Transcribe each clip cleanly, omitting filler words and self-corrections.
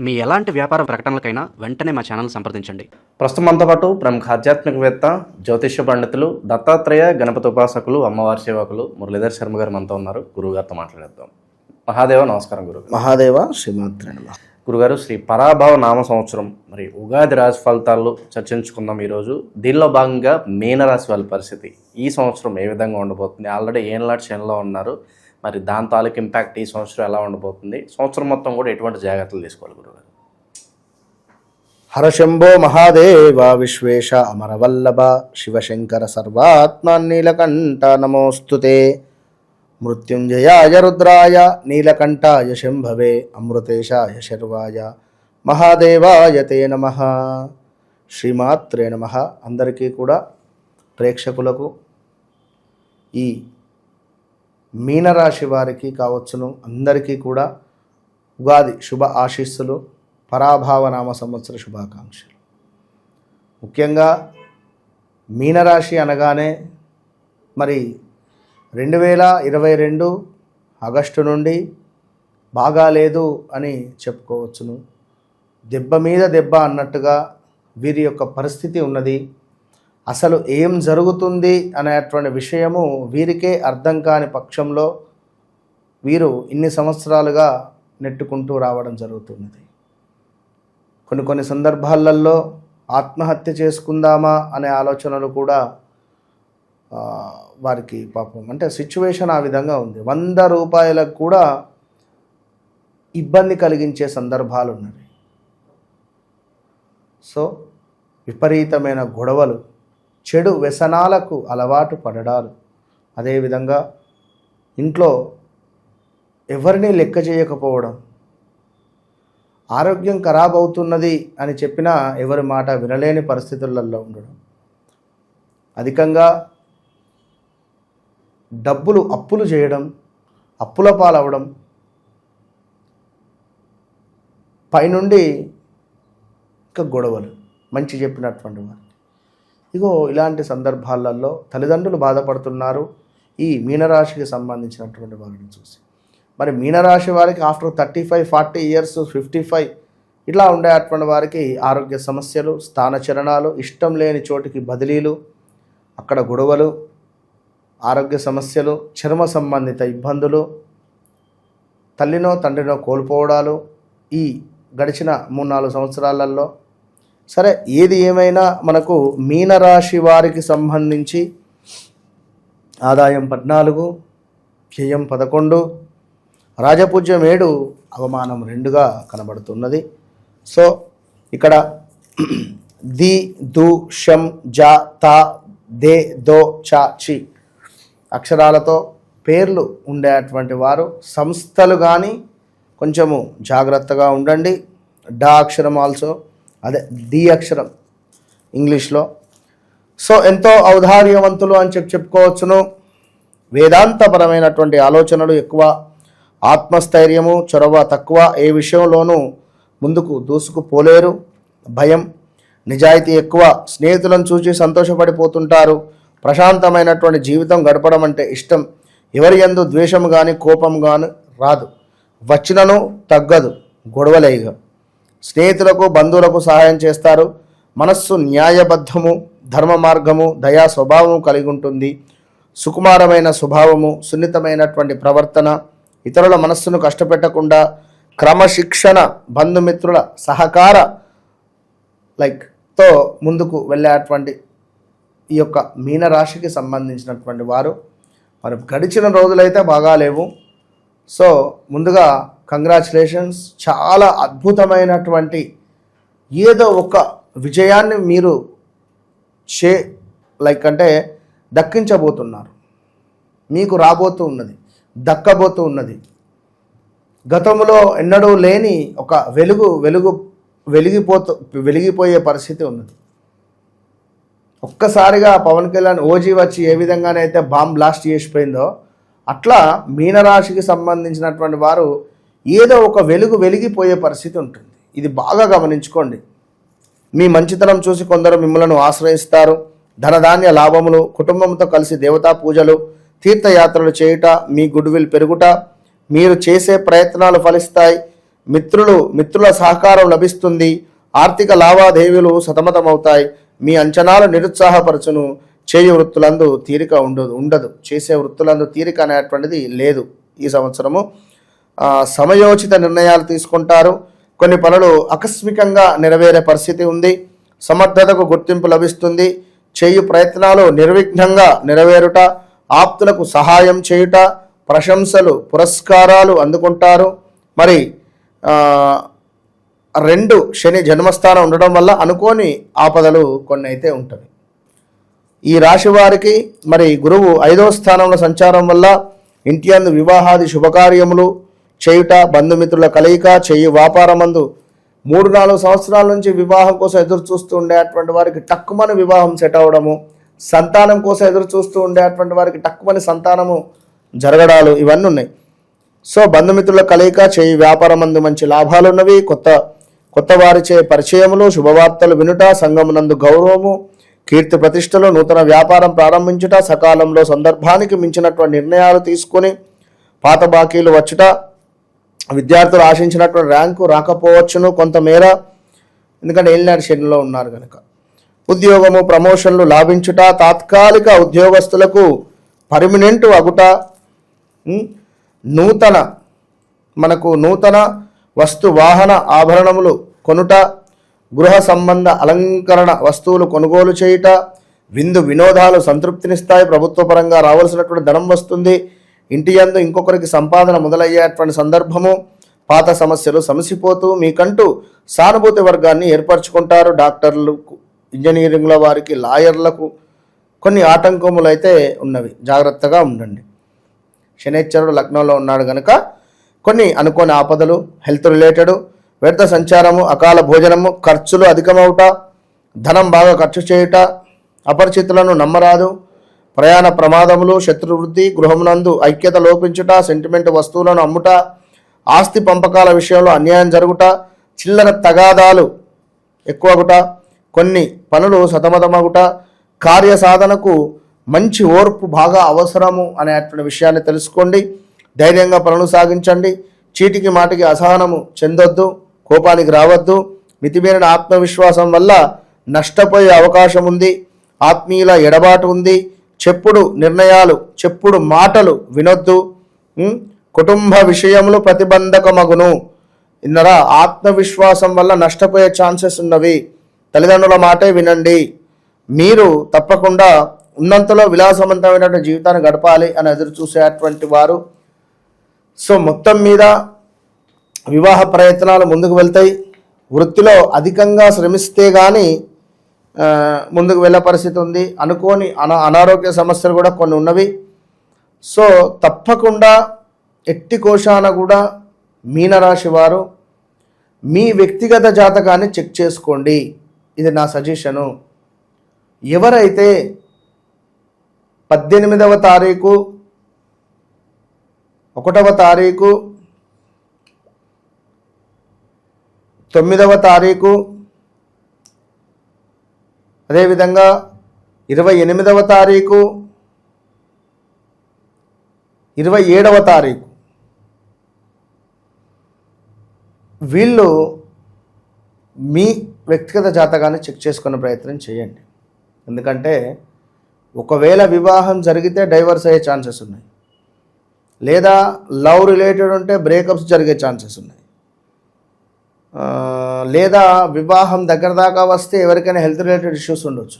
మీ ఎలాంటి వ్యాపార ప్రకటనలకైనా వెంటనే మా ఛానల్ సంప్రదించండి. ప్రస్తుతం మనతో పాటు ప్రముఖ ఆధ్యాత్మికవేత్త, జ్యోతిష్య పండితులు, దత్తాత్రేయ గణపతి ఉపాసకులు, అమ్మవారి సేవకులు మురళీధర్ శర్మ గారు మనతో ఉన్నారు. గురుగారితో మాట్లాడేద్దాం. మహాదేవ నమస్కారం. గురుగారు. మహాదేవ శ్రీమాత్రే నమః. గురుగారు, శ్రీ పరాభవ నామ సంవత్సరం మరి ఉగాది రాశి ఫలితాలు చర్చించుకుందాం ఈరోజు. దీనిలో భాగంగా మీనరాశి వాళ్ళ పరిస్థితి ఈ సంవత్సరం ఏ విధంగా ఉండబోతుంది? ఆల్రెడీ ఏళ్ళనాటి శనిలో ఉన్నారు, మరి దాని తాలూకు ఇంపాక్ట్ ఈ సంవత్సరం ఎలా ఉండబోతుంది? సంవత్సరం మొత్తం కూడా ఎటువంటి జాగ్రత్తలు తీసుకోవాలి గురుగారు? హరశంభో మహాదేవ విశ్వేశ అమరవల్లభ శివశంకర సర్వాత్మనీలకంఠ నమోస్తుతే. మృత్యుంజయాయ రుద్రాయ నీలకంఠాయ శంభవే అమృతేశాయ శర్వాయ మహాదేవాయ తే నమః. శ్రీమాత్రే నమః. అందరికీ కూడా ప్రేక్షకులకు ఈ మీనరాశి వారికి కావచ్చును అందరికీ కూడా ఉగాది శుభ ఆశీస్సులు, పరాభావనామ సంవత్సర శుభాకాంక్షలు. ముఖ్యంగా మీనరాశి అనగానే మరి 2022 ఆగస్టు నుండి బాగాలేదు అని చెప్పుకోవచ్చును. దెబ్బ మీద దెబ్బ అన్నట్టుగా వీరి యొక్క పరిస్థితి ఉన్నది. అసలు ఏం జరుగుతుంది అనేటువంటి విషయము వీరికే అర్థం కాని పక్షంలో వీరు ఇన్ని సంవత్సరాలుగా నెట్టుకుంటూ రావడం జరుగుతున్నది. కొన్ని సందర్భాలలో ఆత్మహత్య చేసుకుందామా అనే ఆలోచనలు కూడా వారికి పాపం అంటే సిచ్యువేషన్ ఆ విధంగా ఉంది. 100 రూపాయలకు కూడా ఇబ్బంది కలిగించే సందర్భాలు ఉన్నవి. సో విపరీతమైన గొడవలు, చెడు వ్యసనాలకు అలవాటు పడడాలు, అదేవిధంగా ఇంట్లో ఎవరిని లెక్క చేయకపోవడం, ఆరోగ్యం ఖరాబ్ అవుతున్నది అని చెప్పినా ఎవరి మాట వినలేని పరిస్థితులలో ఉండడం, అధికంగా అప్పులు చేయడం, అప్పుల పాలవడం, పైనుండి ఇంకా గొడవలు, మంచి చెప్పినటువంటి వారు. ఇగో ఇలాంటి సందర్భాలలో తల్లిదండ్రులు బాధపడుతున్నారు ఈ మీనరాశికి సంబంధించినటువంటి వారిని చూసి. మరి మీనరాశి వారికి ఆఫ్టర్ 35, 40 ఇయర్స్, 55 ఇట్లా ఉండేటువంటి వారికి ఆరోగ్య సమస్యలు, స్థానచలనాలు, ఇష్టం లేని చోటికి బదిలీలు, అక్కడ గొడవలు, ఆరోగ్య సమస్యలు, చర్మ సంబంధిత ఇబ్బందులు, తల్లినో తండ్రినో కోల్పోవడాలు ఈ గడిచిన 3-4 సంవత్సరాలలో. సరే, ఏది ఏమైనా మనకు మీనరాశి వారికి సంబంధించి ఆదాయం 14, వ్యయం 11, రాజపూజ్యం 7, అవమానం 2గా కనబడుతున్నది. సో ఇక్కడ ది, దు, షం, జా, తా, దే, దో, చా, చి అక్షరాలతో పేర్లు ఉండేటువంటి వారు సంస్థలు కానీ కొంచెము జాగ్రత్తగా ఉండండి. డా అక్షరం ఆల్సో, అదే డి అక్షరం ఇంగ్లీష్లో. సో ఎంతో ఔదార్యవంతులు అని చెప్పుకోవచ్చును. వేదాంతపరమైనటువంటి ఆలోచనలు ఎక్కువ, ఆత్మస్థైర్యము, చొరవ తక్కువ, ఏ విషయంలోనూ ముందుకు దూసుకుపోలేరు. భయం, నిజాయితీ ఎక్కువ, స్నేహితులను చూసి సంతోషపడిపోతుంటారు. ప్రశాంతమైనటువంటి జీవితం గడపడం అంటే ఇష్టం. ఎవరి యందు ద్వేషం కానీ కోపం కానీ రాదు, వచ్చినను తగ్గదు, గొడవలేగా. స్నేహితులకు బంధువులకు సహాయం చేస్తారు. మనస్సు న్యాయబద్ధము, ధర్మ మార్గము, దయా స్వభావము కలిగి ఉంటుంది. సుకుమారమైన స్వభావము, సున్నితమైనటువంటి ప్రవర్తన, ఇతరుల మనస్సును కష్టపెట్టకుండా క్రమశిక్షణ, బంధుమిత్రుల సహకార తో ముందుకు వెళ్ళేటువంటి ఈ యొక్క మీనరాశికి సంబంధించినటువంటి వారు మరి గడిచిన రోజులైతే బాగాలేవు. సో ముందుగా కంగ్రాచులేషన్స్. చాలా అద్భుతమైనటువంటి ఏదో ఒక విజయాన్ని మీరు అంటే దక్కించబోతున్నారు. మీకు రాబోతూ ఉన్నది, దక్కబోతూ ఉన్నది. గతంలో ఎన్నడూ లేని ఒక వెలిగిపోయే పరిస్థితి ఉన్నది. ఒక్కసారిగా పవన్ కళ్యాణ్ ఓజీ వచ్చి ఏ విధంగానైతే బాంబ్ బ్లాస్ట్ చేసిపోయిందో అట్లా మీనరాశికి సంబంధించినటువంటి వారు ఏదో ఒక వెలిగిపోయే పరిస్థితి ఉంటుంది. ఇది బాగా గమనించుకోండి. మీ మంచితనం చూసి కొందరు మిమ్మల్ని ఆశ్రయిస్తారు. ధనధాన్య లాభములు, కుటుంబంతో కలిసి దేవతా పూజలు, తీర్థయాత్రలు చేయుట, మీ గుడ్ విల్ పెరుగుట, మీరు చేసే ప్రయత్నాలు ఫలిస్తాయి. మిత్రుల సహకారం లభిస్తుంది. ఆర్థిక లావాదేవీలు సతమతమవుతాయి. మీ అంచనాలు నిరుత్సాహపరచును. చేయు వృత్తులందు తీరిక ఉండదు. చేసే వృత్తులందు తీరిక అనేటువంటిది లేదు. ఈ సంవత్సరము సమయోచిత నిర్ణయాలు తీసుకుంటారు. కొన్ని పనులు ఆకస్మికంగా నెరవేరే పరిస్థితి ఉంది. సమర్థతకు గుర్తింపు లభిస్తుంది. చేయు ప్రయత్నాలు నిర్విఘ్నంగా నెరవేరుట, ఆప్తులకు సహాయం చేయుట, ప్రశంసలు పురస్కారాలు అందుకుంటారు. మరి 2 శని జన్మస్థానం ఉండడం వల్ల అనుకోని ఆపదలు కొన్ని అయితే ఉంటవి. ఈ రాశి వారికి మరి గురువు 5వ స్థానంలో సంచారం వల్ల ఇంటి యందు వివాహాది శుభకార్యములు చేయుట, బంధుమిత్రుల కలయిక, చేయు వ్యాపారమందు 3-4 సంవత్సరాల నుంచి వివాహం కోసం ఎదురు చూస్తూ ఉండేటువంటి వారికి టక్కుమని వివాహం సెట్ అవ్వడము, సంతానం కోసం ఎదురు చూస్తూ ఉండేటువంటి వారికి టక్కుమని సంతానము జరగడాలు ఇవన్నీ ఉన్నాయి. సో బంధుమిత్రుల కలయిక, చేయి వ్యాపారమందు మంచి లాభాలు ఉన్నవి. కొత్త వారిచే పరిచయములు, శుభవార్తలు వినుట, సంఘమునందు గౌరవము, కీర్తి ప్రతిష్టలు, నూతన వ్యాపారం ప్రారంభించుట, సకాలంలో సందర్భానికి మించినటువంటి నిర్ణయాలు తీసుకొని పాత బాకీలు వచ్చుట, విద్యార్థులు ఆశించినటువంటి ర్యాంకు రాకపోవచ్చును కొంతమేర, ఎందుకంటే ఏలినాటి శనిలో ఉన్నారు కనుక. ఉద్యోగము, ప్రమోషన్లు లాభించుట, తాత్కాలిక ఉద్యోగస్తులకు పర్మనెంట్ అగుట, నూతన వస్తు వాహన ఆభరణములు కొనుట, గృహ సంబంధ అలంకరణ వస్తువులు కొనుగోలు చేయుట, విందు వినోదాలు సంతృప్తినిస్తాయి. ప్రభుత్వ పరంగా రావాల్సినటువంటి ధనం వస్తుంది. ఇంటి యందు ఇంకొకరికి సంపాదన మొదలయ్యేటువంటి సందర్భము, పాత సమస్యలు సమసిపోతూ మీకంటూ సానుభూతి వర్గాన్ని ఏర్పరచుకుంటారు. డాక్టర్లకు, ఇంజనీరింగ్ల వారికి, లాయర్లకు కొన్ని ఆటంకములు అయితే ఉన్నవి. జాగ్రత్తగా ఉండండి. శనైశ్వరుడు లగ్నంలో ఉన్నాడు కనుక కొన్ని అనుకోని ఆపదలు, హెల్త్ రిలేటెడ్, వ్యర్థ సంచారము, అకాల భోజనము, ఖర్చులు అధికమవుట, ధనం బాగా ఖర్చు చేయుట, అపరిచితులను నమ్మరాదు, ప్రయాణ ప్రమాదములు, శత్రువృద్ధి, గృహమునందు ఐక్యత లోపించుట, సెంటిమెంట్ వస్తువులను అమ్ముట, ఆస్తి పంపకాల విషయంలో అన్యాయం జరుగుట, చిల్లర తగాదాలు ఎక్కువగుట, కొన్ని పనులు సతమతమగుట, కార్యసాధనకు మంచి ఓర్పు బాగా అవసరము అనేటువంటి విషయాన్ని తెలుసుకోండి. ధైర్యంగా పనులు సాగించండి. చీటికి మాటికి అసహనము చెందొద్దు, కోపానికి రావద్దు. మితిమీరిన ఆత్మవిశ్వాసం వల్ల నష్టపోయే అవకాశం ఉంది. ఆత్మీయుల ఎడబాటు ఉంది. చెప్పుడు మాటలు వినొద్దు. కుటుంబ విషయములు ప్రతిబంధకమగును. ఇన్నరా ఆత్మవిశ్వాసం వల్ల నష్టపోయే ఛాన్సెస్ ఉన్నవి. తల్లిదండ్రుల మాటే వినండి. మీరు తప్పకుండా ఉన్నంతలో విలాసవంతమైనటువంటి జీవితాన్ని గడపాలి అని ఎదురు చూసేటువంటి వారు. సో మొత్తం మీద వివాహ ప్రయత్నాలు ముందుకు వెళ్తాయి. వృత్తిలో అధికంగా శ్రమిస్తే కానీ ముందుకు వెళ్ళే పరిస్థితి ఉంది. అనుకోని అనారోగ్య సమస్యలు కూడా కొన్ని ఉన్నవి. సో తప్పకుండా ఎట్టి కోశాన కూడా మీనరాశి వారు మీ వ్యక్తిగత జాతకాన్ని చెక్ చేసుకోండి. ఇది నా సజెషను. ఎవరైతే 18వ తారీఖు, 1వ తారీఖు, 9వ తారీఖు, అదేవిధంగా 28వ తారీఖు, 27వ తారీఖు వీళ్ళు మీ వ్యక్తిగత జాతకాన్ని చెక్ చేసుకునే ప్రయత్నం చేయండి. ఎందుకంటే ఒకవేళ వివాహం జరిగితే డైవర్స్ అయ్యే ఛాన్సెస్ ఉన్నాయి, లేదా లవ్ రిలేటెడ్ ఉంటే బ్రేకప్స్ జరిగే ఛాన్సెస్ ఉన్నాయి, లేదా వివాహం దగ్గర దాకా వస్తే ఎవరికైనా హెల్త్ రిలేటెడ్ ఇష్యూస్ ఉండొచ్చు.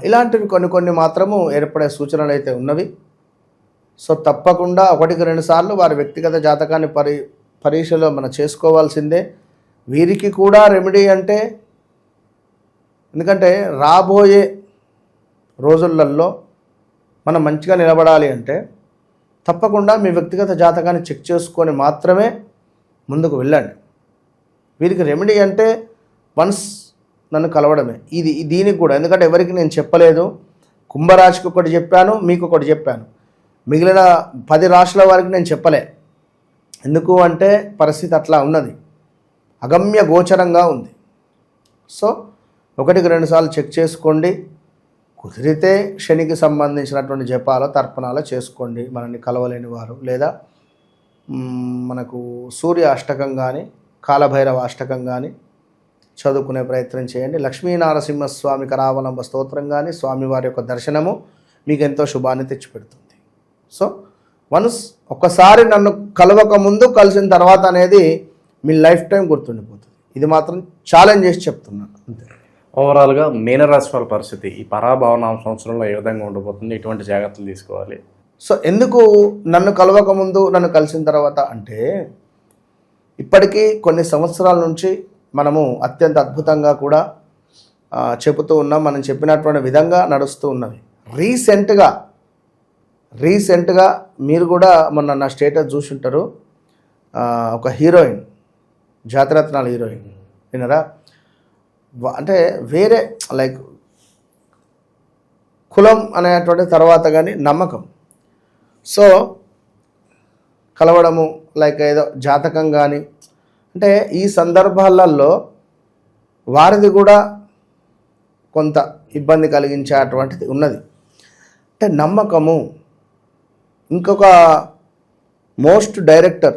ఇలాంటివి కొన్ని మాత్రము ఏర్పడే సూచనలు అయితే ఉన్నవి. సో తప్పకుండా 1-2 సార్లు వారి వ్యక్తిగత జాతకాన్ని పరీక్షలో మనం చేసుకోవాల్సిందే. వీరికి కూడా రెమెడీ అంటే, ఎందుకంటే రాబోయే రోజులలో మనం మంచిగా నిలబడాలి అంటే తప్పకుండా మీ వ్యక్తిగత జాతకాన్ని చెక్ చేసుకొని మాత్రమే ముందుకు వెళ్ళండి. వీరికి రెమెడీ అంటే వన్స్ నన్ను కలవడమే. దీనికి కూడా, ఎందుకంటే ఎవరికి నేను చెప్పలేదు. కుంభరాశికి ఒకటి చెప్పాను, మీకు ఒకటి చెప్పాను. మిగిలిన 10 రాశుల వారికి నేను చెప్పలే. ఎందుకు అంటే పరిస్థితి అట్లా ఉన్నది, అగమ్య గోచరంగా ఉంది. సో 1-2 సార్లు చెక్ చేసుకోండి. కుదిరితే శనికి సంబంధించినటువంటి జపాల తర్పణాలు చేసుకోండి. మనల్ని కలవలేని వారు, లేదా మనకు సూర్య అష్టకం కానీ కాలభైరవ అష్టకం కానీ చదువుకునే ప్రయత్నం చేయండి. లక్ష్మీనారసింహస్వామి కరావలంబ స్తోత్రం కానీ స్వామివారి యొక్క దర్శనము మీకు ఎంతో శుభాన్ని తెచ్చిపెడుతుంది. సో వన్స్ ఒక్కసారి నన్ను కలవక ముందు కలిసిన తర్వాత అనేది మీ లైఫ్ టైం గుర్తుండిపోతుంది. ఇది మాత్రం ఛాలెంజ్ చేసి చెప్తున్నాను అంతే. ఓవరాల్గా మీనరాశి వాళ్ళ పరిస్థితి ఈ పరాభవనామ సంవత్సరంలో ఏ విధంగా ఉండబోతుంది, ఎటువంటి జాగ్రత్తలు తీసుకోవాలి? సో ఎందుకు నన్ను కలవక ముందు నన్ను కలిసిన తర్వాత అంటే, ఇప్పటికీ కొన్ని సంవత్సరాల నుంచి మనము అత్యంత అద్భుతంగా కూడా చెబుతూ ఉన్నాం. మనం చెప్పినటువంటి విధంగా నడుస్తూ ఉన్నవి. రీసెంట్గా మీరు కూడా మొన్న నా స్టేటస్ చూసి ఉంటారు. ఒక హీరోయిన్, జాతిరత్నాల హీరోయిన్ వినరా, అంటే వేరే లైక్ కులం అనేటువంటి తర్వాత కానీ నమ్మకం. సో కలవడము లైక్ ఏదో జాతకం కానీ, అంటే ఈ సందర్భాలలో వారిది కూడా కొంత ఇబ్బంది కలిగించేటువంటిది ఉన్నది. అంటే నమ్మకము. ఇంకొక మోస్ట్ డైరెక్టర్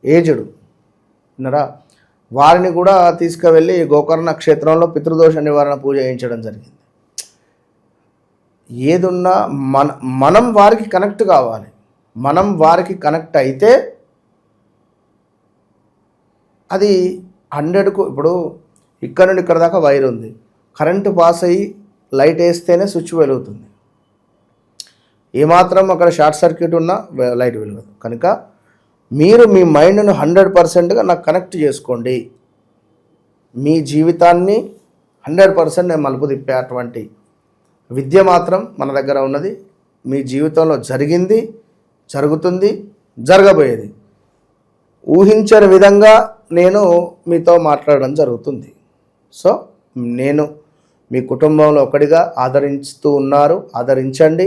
ఏజ్డ్ విన్నరా, వారిని కూడా తీసుకువెళ్ళి గోకర్ణ క్షేత్రంలో పితృదోష నివారణ పూజ చేయించడం జరిగింది. ఏదున్నా మనం వారికి కనెక్ట్ కావాలి. మనం వారికి కనెక్ట్ అయితే అది 100కు, ఇప్పుడు ఇక్కడ నుండి ఇక్కడ దాకా వైర్ ఉంది, కరెంటు పాస్ అయ్యి లైట్ వేస్తేనే స్విచ్ వెలుగుతుంది. ఏమాత్రం అక్కడ షార్ట్ సర్క్యూట్ ఉన్నా లైట్ వెలగదు. కనుక మీరు మీ మైండ్ను 100%గా నాకు కనెక్ట్ చేసుకోండి. మీ జీవితాన్ని 100% నేను మలుపు తిప్పేటువంటి విద్య మాత్రం మన దగ్గర ఉన్నది. మీ జీవితంలో జరిగింది, జరుగుతుంది, జరగబోయేది ఊహించని విధంగా నేను మీతో మాట్లాడడం జరుగుతుంది. సో నేను మీ కుటుంబంలో ఒకటిగా ఆదరిస్తూ ఉన్నారు, ఆదరించండి.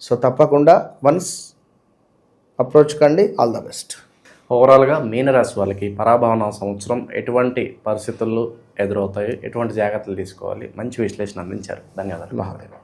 సో తప్పకుండా వన్స్ అప్రోచ్ కండి. All the best. ఓవరాల్గా మీనరాశి వాళ్ళకి పరాభవనామ సంవత్సరం ఎటువంటి పరిస్థితులు ఎదురవుతాయి, ఎటువంటి జాగ్రత్తలు తీసుకోవాలి, మంచి విశ్లేషణ అందించారు. ధన్యవాదాలు. మహాదేవ్.